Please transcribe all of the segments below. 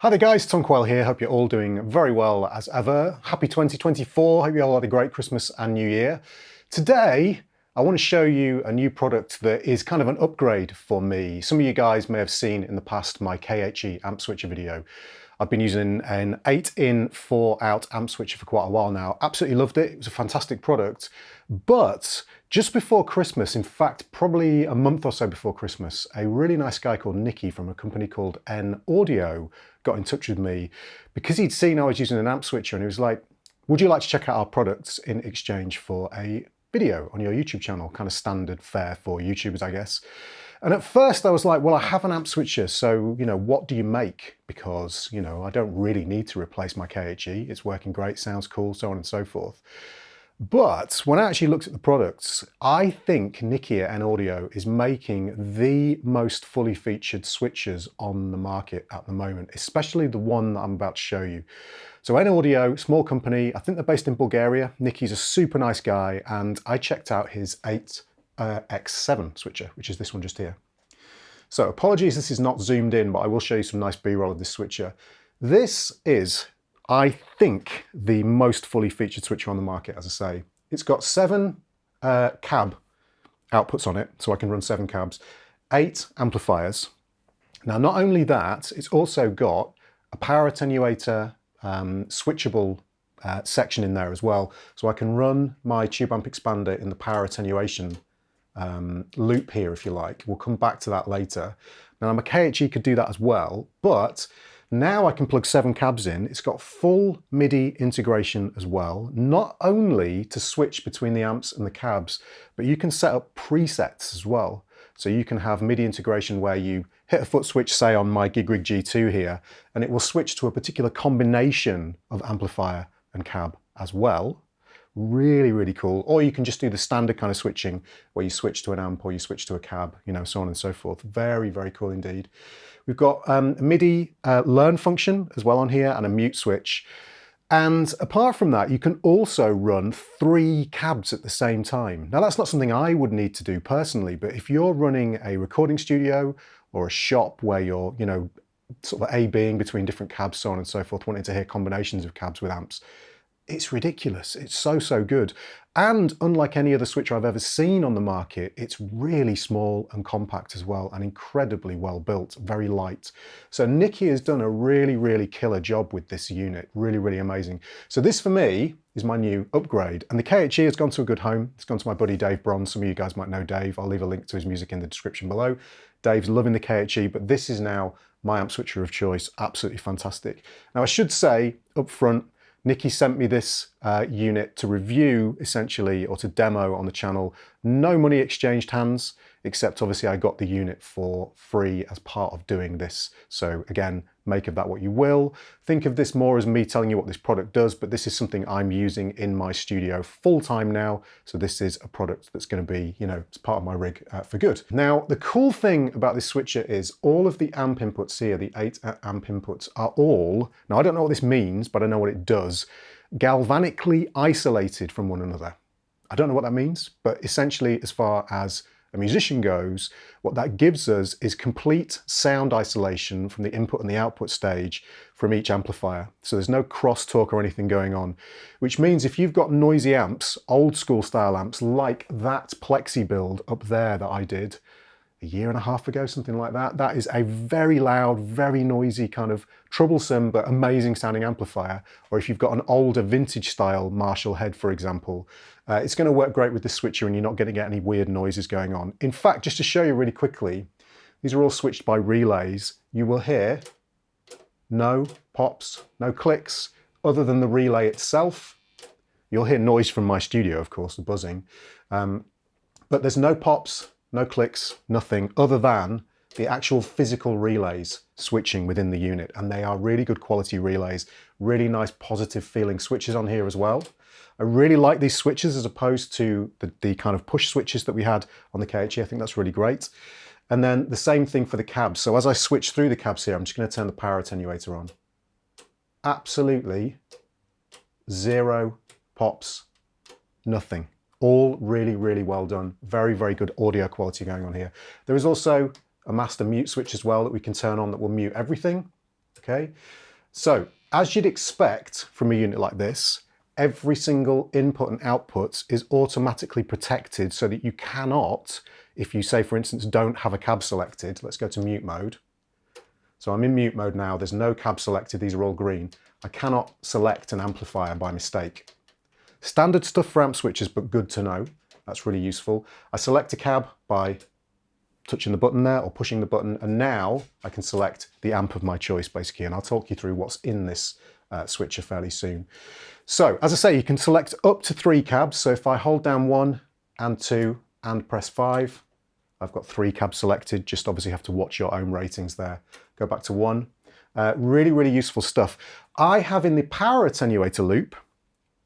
Hi there guys, Tom Quayle here. Hope you're all doing very well as ever. Happy 2024. Hope you all had a great Christmas and New Year. Today, I want to show you a new product that is kind of an upgrade for me. Some of you guys may have seen in the past my KHE amp switcher video. I've been using an 8-in 4-out amp switcher for quite a while now. Absolutely loved it. It was a fantastic product. But just before Christmas, in fact, probably a month or so before Christmas, a really nice guy called Nicky from a company called N Audio got in touch with me because he'd seen I was using an amp switcher and he was like, would you like to check out our products in exchange for a video on your YouTube channel? Kind of standard fare for YouTubers, I guess. And at first I was like, well, I have an amp switcher, so, what do you make? Because, I don't really need to replace my KHE. It's working great, sounds cool, so on and so forth. But when I actually looked at the products, I think Nicky at N Audio is making the most fully featured switchers on the market at the moment, especially the one that I'm about to show you. So N Audio, small company, I think they're based in Bulgaria. Nicky's a super nice guy, and I checked out his 8X7 switcher, which is this one just here. So apologies, this is not zoomed in, but I will show you some nice B-roll of this switcher. This is, I think, the most fully featured switcher on the market, as I say. It's got 7 cab outputs on it, so I can run 7 cabs, 8 amplifiers. Now, not only that, it's also got a power attenuator switchable section in there as well, so I can run my tube amp expander in the power attenuation loop here, if you like. We'll come back to that later. Now, my KHE could do that as well, but now I can plug 7 cabs in. It's got full MIDI integration as well, not only to switch between the amps and the cabs, but you can set up presets as well. So you can have MIDI integration where you hit a foot switch, say on my Gig Rig G2 here, and it will switch to a particular combination of amplifier and cab as well. Really, really cool. Or you can just do the standard kind of switching where you switch to an amp or you switch to a cab, so on and so forth. Very, very cool indeed. We've got a MIDI learn function as well on here and a mute switch. And apart from that, you can also run 3 cabs at the same time. Now, that's not something I would need to do personally, but if you're running a recording studio or a shop where you're, sort of A-Bing between different cabs, so on and so forth, wanting to hear combinations of cabs with amps, it's ridiculous. It's so, so good. And unlike any other switcher I've ever seen on the market, it's really small and compact as well, and incredibly well built, very light. So Nicky has done a really, really killer job with this unit. Really, really amazing. So this for me is my new upgrade. And the KHE has gone to a good home. It's gone to my buddy Dave Bronze. Some of you guys might know Dave. I'll leave a link to his music in the description below. Dave's loving the KHE, but this is now my amp switcher of choice. Absolutely fantastic. Now I should say up front, Nicky sent me this unit to review, essentially, or to demo on the channel. No money exchanged hands, except obviously I got the unit for free as part of doing this. So again, make of that what you will. Think of this more as me telling you what this product does, but this is something I'm using in my studio full time now. So this is a product that's going to be, it's part of my rig for good. Now, the cool thing about this switcher is all of the amp inputs here, the 8 amp inputs are all, now I don't know what this means, but I know what it does, galvanically isolated from one another. I don't know what that means, but essentially as far as a musician goes, what that gives us is complete sound isolation from the input and the output stage from each amplifier. So there's no crosstalk or anything going on, which means if you've got noisy amps, old school style amps, like that Plexi build up there that I did a year and a half ago, something like that, that is a very loud, very noisy, kind of troublesome but amazing sounding amplifier. Or if you've got an older vintage style Marshall head, for example, it's going to work great with this switcher and you're not going to get any weird noises going on. In fact, just to show you really quickly, these are all switched by relays. You will hear no pops, no clicks, other than the relay itself. You'll hear noise from my studio, of course, the buzzing, but there's no pops, no clicks, nothing other than the actual physical relays switching within the unit. And they are really good quality relays, really nice positive feeling switches on here as well. I really like these switches as opposed to the kind of push switches that we had on the KHE. I think that's really great. And then the same thing for the cabs. So as I switch through the cabs here, I'm just going to turn the power attenuator on. Absolutely 0 pops, nothing. All really, really well done. Very, very good audio quality going on here. There is also a master mute switch as well that we can turn on that will mute everything. okay? So, as you'd expect from a unit like this, every single input and output is automatically protected so that you cannot, if you say, for instance, don't have a cab selected, let's go to mute mode. So I'm in mute mode now, there's no cab selected, these are all green. I cannot select an amplifier by mistake. Standard stuff for amp switches, but good to know. That's really useful. I select a cab by touching the button there or pushing the button, and now I can select the amp of my choice basically, and I'll talk you through what's in this switcher fairly soon. So as I say, you can select up to 3 cabs. So if I hold down 1 and 2 and press 5, I've got 3 cabs selected. Just obviously have to watch your own ratings there. Go back to 1. Really, really useful stuff. I have in the power attenuator loop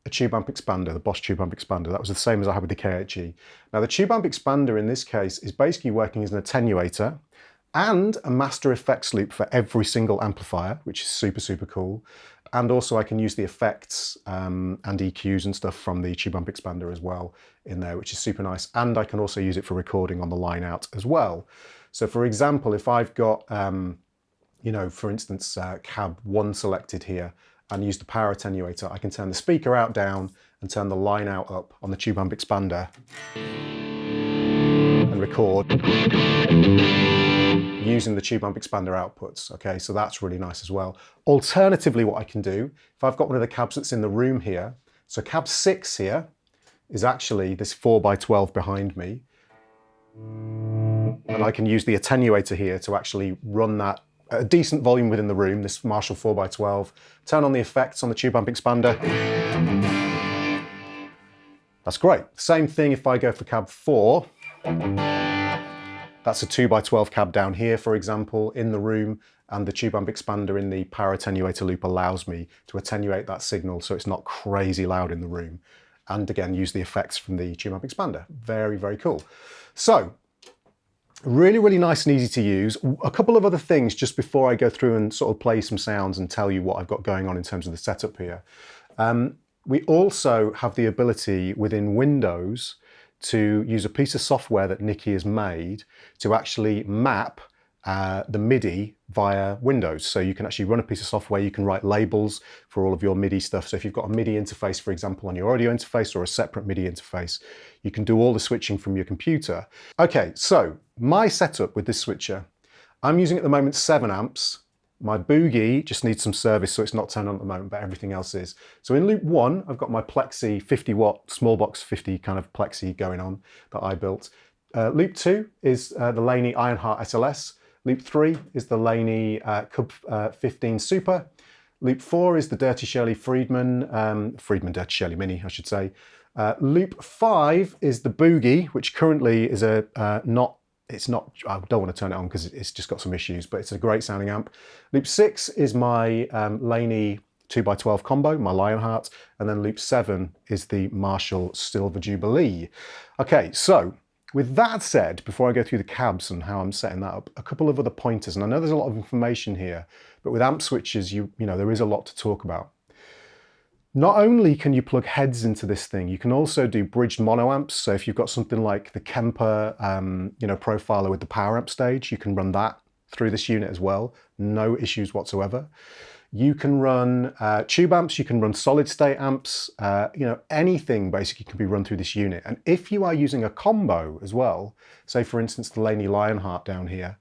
a tube amp expander, the Bosch tube amp expander. That was the same as I had with the KHE. Now the tube amp expander in this case is basically working as an attenuator and a master effects loop for every single amplifier, which is super, super cool. And also I can use the effects and EQs and stuff from the tube amp expander as well in there, which is super nice. And I can also use it for recording on the line out as well. So for example, if I've got, you know, for instance, cab 1 selected here, and use the power attenuator, I can turn the speaker out down and turn the line out up on the tube amp expander and record using the tube amp expander outputs. Okay, so that's really nice as well. Alternatively, what I can do, if I've got one of the cabs that's in the room here, so cab 6 here is actually this 4x12 behind me, and I can use the attenuator here to actually run that at a decent volume within the room, this Marshall 4x12, turn on the effects on the tube amp expander. That's great. Same thing if I go for cab 4. That's a 2x12 cab down here, for example, in the room, and the tube amp expander in the power attenuator loop allows me to attenuate that signal so it's not crazy loud in the room. And again, use the effects from the tube amp expander. Very, very cool. So, really, really nice and easy to use. A couple of other things just before I go through and sort of play some sounds and tell you what I've got going on in terms of the setup here. We also have the ability within Windows to use a piece of software that Nikki has made to actually map the MIDI via Windows. So you can actually run a piece of software, you can write labels for all of your MIDI stuff. So if you've got a MIDI interface, for example, on your audio interface or a separate MIDI interface, you can do all the switching from your computer. Okay, so my setup with this switcher, I'm using at the moment 7 amps. My boogie just needs some service, so it's not turned on at the moment, but everything else is. So in loop 1, I've got my Plexi 50 watt, small box 50 kind of Plexi going on that I built. Loop 2 is the Laney Ironheart SLS. Loop 3 is the Laney Cub 15 Super. Loop 4 is the Dirty Shirley Friedman Dirty Shirley Mini, I should say. Loop 5 is the Boogie, which currently is a I don't want to turn it on because it's just got some issues, but it's a great sounding amp. Loop 6 is my Laney 2x12 combo, my Lionheart, and then loop 7 is the Marshall Silver Jubilee. Okay, so with that said, before I go through the cabs and how I'm setting that up, a couple of other pointers, and I know there's a lot of information here, but with amp switches, you know, there is a lot to talk about. Not only can you plug heads into this thing, you can also do bridged mono amps. So if you've got something like the Kemper, profiler with the power amp stage, you can run that through this unit as well. No issues whatsoever. You can run tube amps, you can run solid state amps, anything basically can be run through this unit. And if you are using a combo as well, say for instance the Laney Lionheart down here,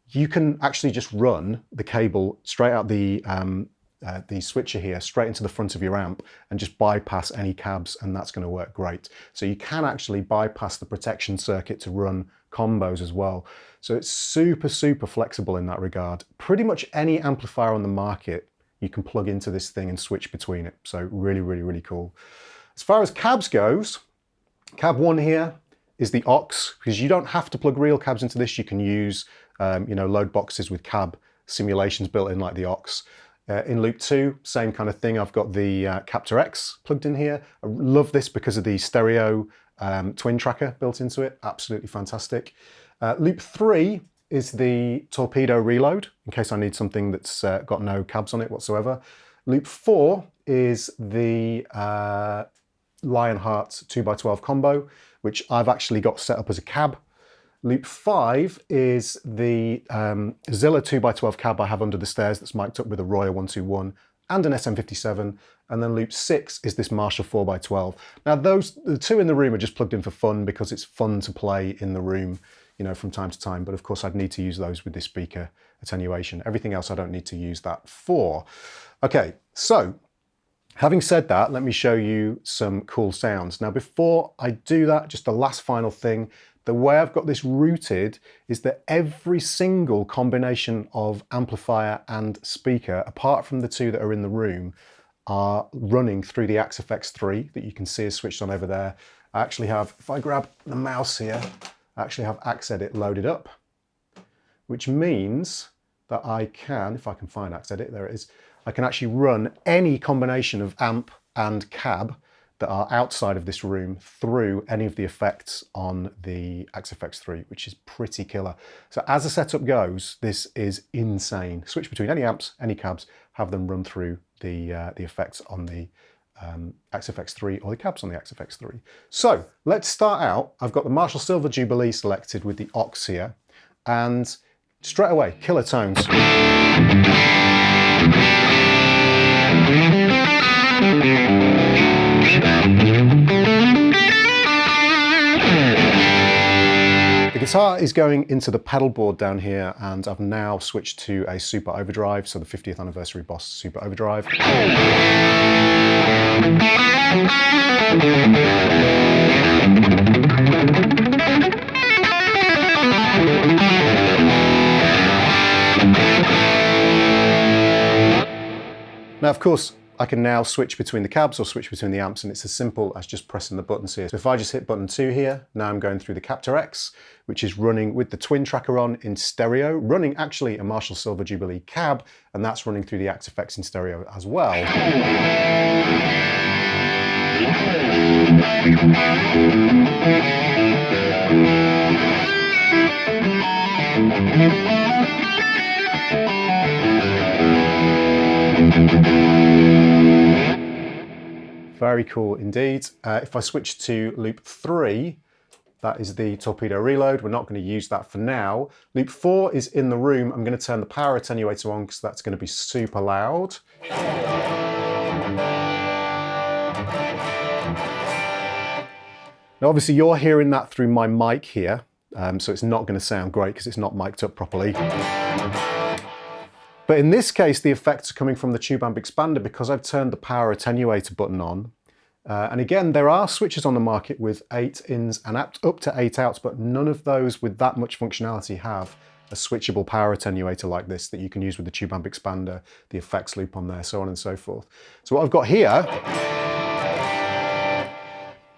you can actually just run the cable straight out the switcher here, straight into the front of your amp and just bypass any cabs, and that's going to work great. So you can actually bypass the protection circuit to run combos as well. So it's super, super flexible in that regard. Pretty much any amplifier on the market, you can plug into this thing and switch between it. So really, really, really cool. As far as cabs goes, cab 1 here is the aux, because you don't have to plug real cabs into this. You can use, load boxes with cab simulations built in like the aux. In loop 2, same kind of thing. I've got the Captor X plugged in here. I love this because of the stereo twin tracker built into it. Absolutely fantastic. Loop 3 is the Torpedo Reload, in case I need something that's got no cabs on it whatsoever. Loop 4 is the Lionheart 2x12 combo, which I've actually got set up as a cab. Loop 5 is the Zilla 2x12 cab I have under the stairs that's mic'd up with a Royer 121 and an SM57. And then loop 6 is this Marshall 4x12. Now the two in the room are just plugged in for fun because it's fun to play in the room, you know, from time to time. But of course I'd need to use those with this speaker attenuation. Everything else I don't need to use that for. Okay, so having said that, let me show you some cool sounds. Now before I do that, just the last final thing, the way I've got this routed is that every single combination of amplifier and speaker, apart from the two that are in the room, are running through the AXFX3 that you can see is switched on over there. I actually have, if I grab the mouse here, I actually have AXEdit loaded up, which means that I can, if I can find AXEdit, there it is, I can actually run any combination of amp and cab that are outside of this room through any of the effects on the AXFX3, which is pretty killer. So as the setup goes, this is insane. Switch between any amps, any cabs, have them run through the effects on the AXFX3 or the cabs on the AXFX3. So let's start out. I've got the Marshall Silver Jubilee selected with the aux here, and straight away, killer tones. The guitar is going into the pedal board down here, and I've now switched to a Super Overdrive, so the 50th anniversary Boss Super Overdrive. Now, of course, I can now switch between the cabs or switch between the amps, and it's as simple as just pressing the buttons here. So if I just hit button 2 here, now I'm going through the Captor X, which is running with the twin tracker on in stereo, running actually a Marshall Silver Jubilee cab, and that's running through the AXFX in stereo as well. Very cool indeed. If I switch to loop 3, that is the torpedo reload. We're not going to use that for now. Loop 4 is in the room. I'm going to turn the power attenuator on because that's going to be super loud. Now obviously you're hearing that through my mic here, so it's not going to sound great because it's not mic'd up properly. But in this case, the effects are coming from the tube amp expander because I've turned the power attenuator button on. And again, there are switches on the market with 8 ins and up to 8 outs, but none of those with that much functionality have a switchable power attenuator like this that you can use with the tube amp expander, the effects loop on there, so on and so forth. So what I've got here,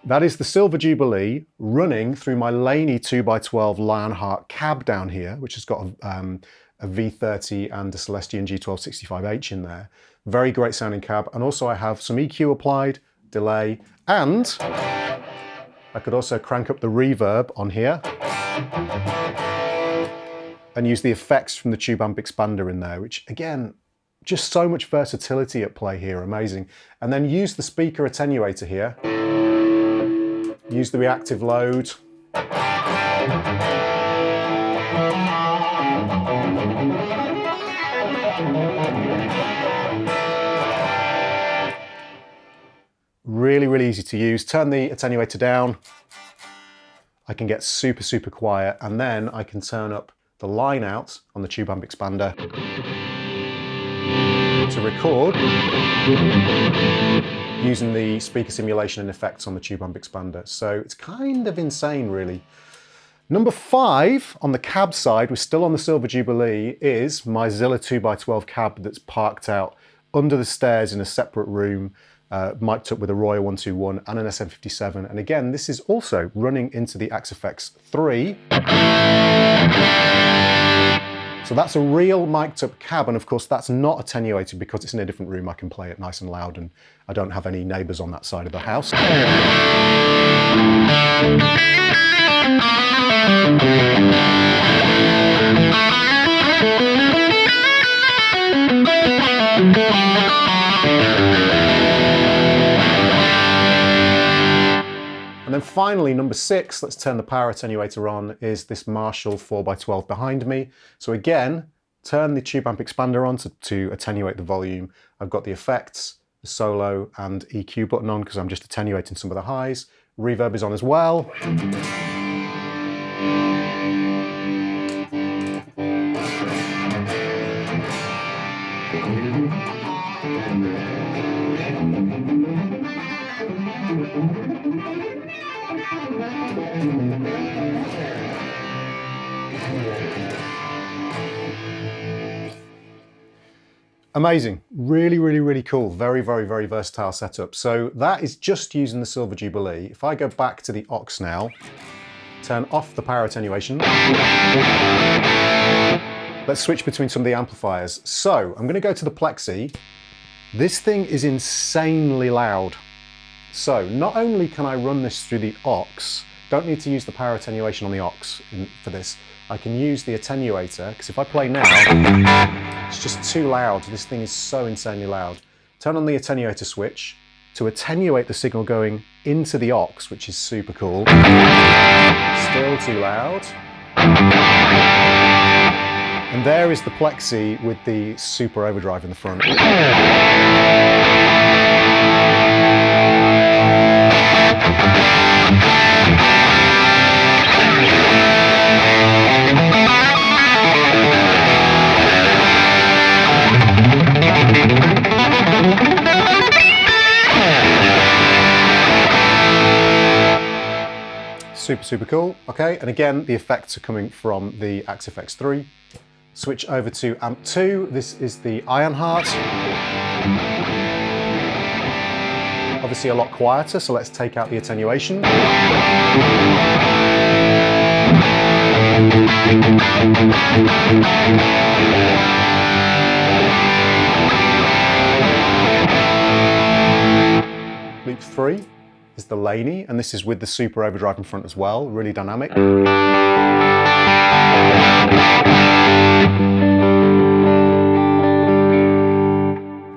that is the Silver Jubilee running through my Laney 2x12 Lionheart cab down here, which has got a V30 and a Celestion G1265H in there. Very great sounding cab. And also I have some EQ applied, delay, and I could also crank up the reverb on here and use the effects from the tube amp expander in there, which again, just so much versatility at play here, amazing. And then use the speaker attenuator here, use the reactive load, really easy to use. Turn the attenuator down. I can get super quiet, and then I can turn up the line out on the tube amp expander to record using the speaker simulation and effects on the tube amp expander. So it's kind of insane, really. Number 5 on the cab side, we're still on the Silver Jubilee, is my Zilla 2x12 cab that's parked out under the stairs in a separate room, mic'd up with a Royer 121 and an SM57. And again, this is also running into the AXFX3. So that's a real mic'd up cab, and of course that's not attenuated because it's in a different room. I can play it nice and loud, and I don't have any neighbours on that side of the house. And And then finally, number 6, let's turn the power attenuator on, is this Marshall 4x12 behind me. So again, turn the tube amp expander on to attenuate the volume. I've got the effects, the solo and EQ button on because I'm just attenuating some of the highs. Reverb is on as well. Amazing, really, really, really cool. Very, very, very versatile setup. So that is just using the Silver Jubilee. If I go back to the aux now, turn off the power attenuation. Let's switch between some of the amplifiers. So I'm gonna go to the Plexi. This thing is insanely loud. So not only can I run this through the aux, don't need to use the power attenuation on the aux for this. I can use the attenuator, because if I play now, it's just too loud. This thing is so insanely loud. Turn on the attenuator switch to attenuate the signal going into the aux, which is super cool. Still too loud. And there is the Plexi with the super overdrive in the front. Super, super cool. Okay, and again, the effects are coming from the AXE-FX 3. Switch over to amp 2. This is the Ironheart. Obviously a lot quieter, so let's take out the attenuation. Loop 3 is the Laney, and this is with the super overdrive in front as well, really dynamic.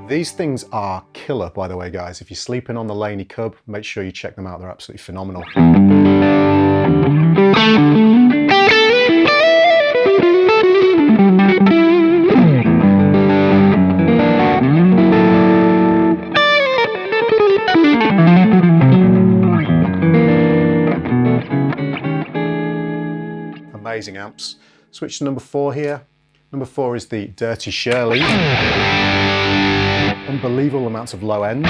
These things are killer, by the way, guys. If you're sleeping on the Laney Cub, make sure you check them out. They're absolutely phenomenal. Amazing amps. Switch to number 4 here. Number 4 is the Dirty Shirley. Unbelievable amounts of low end.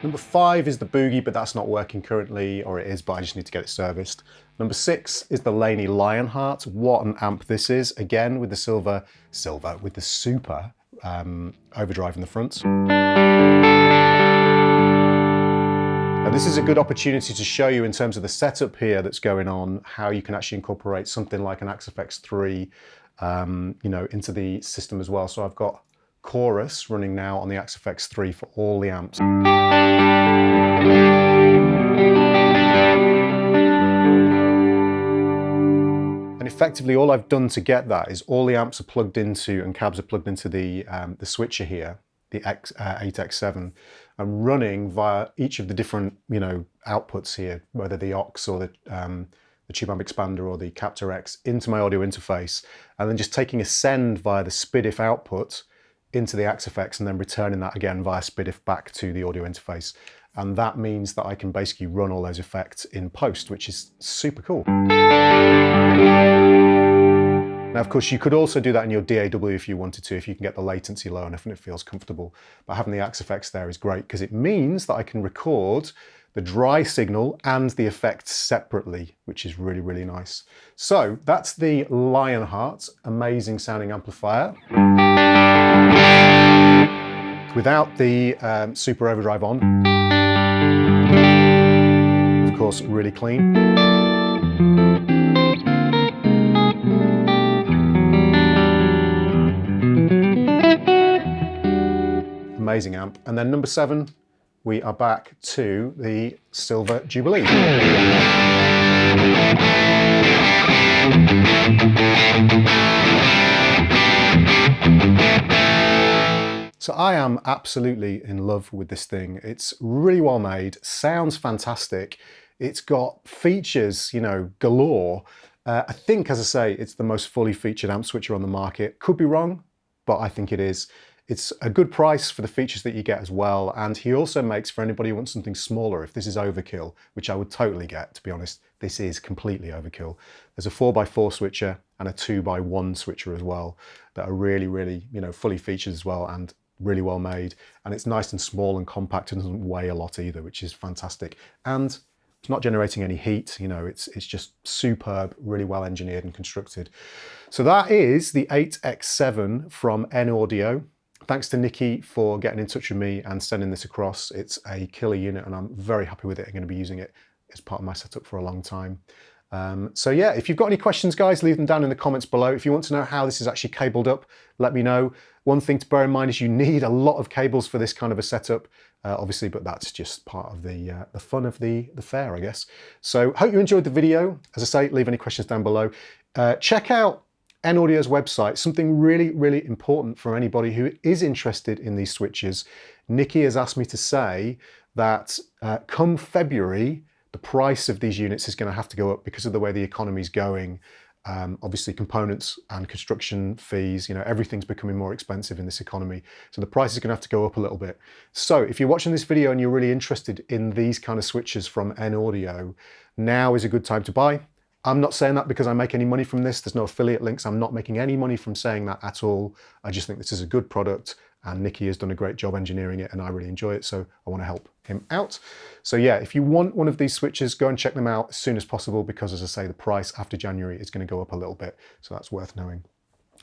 Number 5 is the Boogie, but that's not working currently, or it is, but I just need to get it serviced. Number 6 is the Laney Lionheart. What an amp this is. Again, with the with the super overdrive in the front. And this is a good opportunity to show you in terms of the setup here that's going on, how you can actually incorporate something like an AXE-FX 3 into the system as well. So I've got chorus running now on the AXE-FX 3 for all the amps. And effectively all I've done to get that is all the amps are plugged into and cabs are plugged into the switcher here, the 8X7, and running via each of the different outputs here, whether the aux or the tube amp expander or the Captor X, into my audio interface, and then just taking a send via the SPDIF output into the AXE-FX and then returning that again via SPDIF back to the audio interface. And that means that I can basically run all those effects in post, which is super cool. Now, of course, you could also do that in your DAW if you wanted to, if you can get the latency low enough and it feels comfortable. But having the AXE-FX there is great because it means that I can record the dry signal and the effects separately, which is really, really nice. So that's the Lionheart, amazing sounding amplifier. Without the super overdrive on. Of course, really clean. Amazing amp. And then number 7, we are back to the Silver Jubilee. So I am absolutely in love with this thing. It's really well made, sounds fantastic. It's got features, you know, galore. I think, as I say, it's the most fully featured amp switcher on the market. Could be wrong, but I think it is. It's a good price for the features that you get as well. And he also makes, for anybody who wants something smaller, if this is overkill, which I would totally get, to be honest, this is completely overkill. There's a 4x4 switcher and a 2x1 switcher as well that are really, really, you know, fully featured as well and really well made. And it's nice and small and compact and doesn't weigh a lot either, which is fantastic. And it's not generating any heat, you know, it's just superb, really well engineered and constructed. So that is the 8X7 from N-Audio. Thanks to Nikki for getting in touch with me and sending this across. It's a killer unit and I'm very happy with it. I'm going to be using it as part of my setup for a long time. So yeah, if you've got any questions, guys, leave them down in the comments below. If you want to know how this is actually cabled up, let me know. One thing to bear in mind is you need a lot of cables for this kind of a setup, obviously, but that's just part of the fun of the fair, I guess. So hope you enjoyed the video. As I say, leave any questions down below. Check out N-Audio's website, something really, really important for anybody who is interested in these switches. Nikki has asked me to say that come February, the price of these units is going to have to go up because of the way the economy is going. Obviously components and construction fees, you know, everything's becoming more expensive in this economy. So the price is going to have to go up a little bit. So if you're watching this video and you're really interested in these kind of switches from N-Audio, now is a good time to buy. I'm not saying that because I make any money from this. There's no affiliate links. I'm not making any money from saying that at all. I just think this is a good product and Nikki has done a great job engineering it and I really enjoy it. So I want to help him out. So yeah, if you want one of these switches, go and check them out as soon as possible because, as I say, the price after January is going to go up a little bit. So that's worth knowing.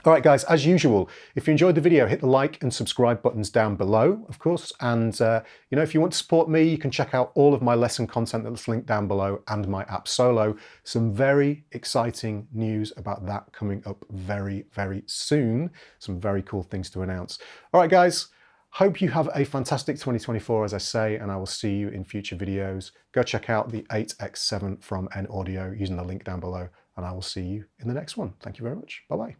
All right, guys, as usual, if you enjoyed the video, hit the like and subscribe buttons down below, of course. And, you know, if you want to support me, you can check out all of my lesson content that's linked down below and my app solo. Some very exciting news about that coming up very, very soon. Some very cool things to announce. All right, guys, hope you have a fantastic 2024, as I say, and I will see you in future videos. Go check out the 8X7 from N-Audio using the link down below, and I will see you in the next one. Thank you very much. Bye-bye.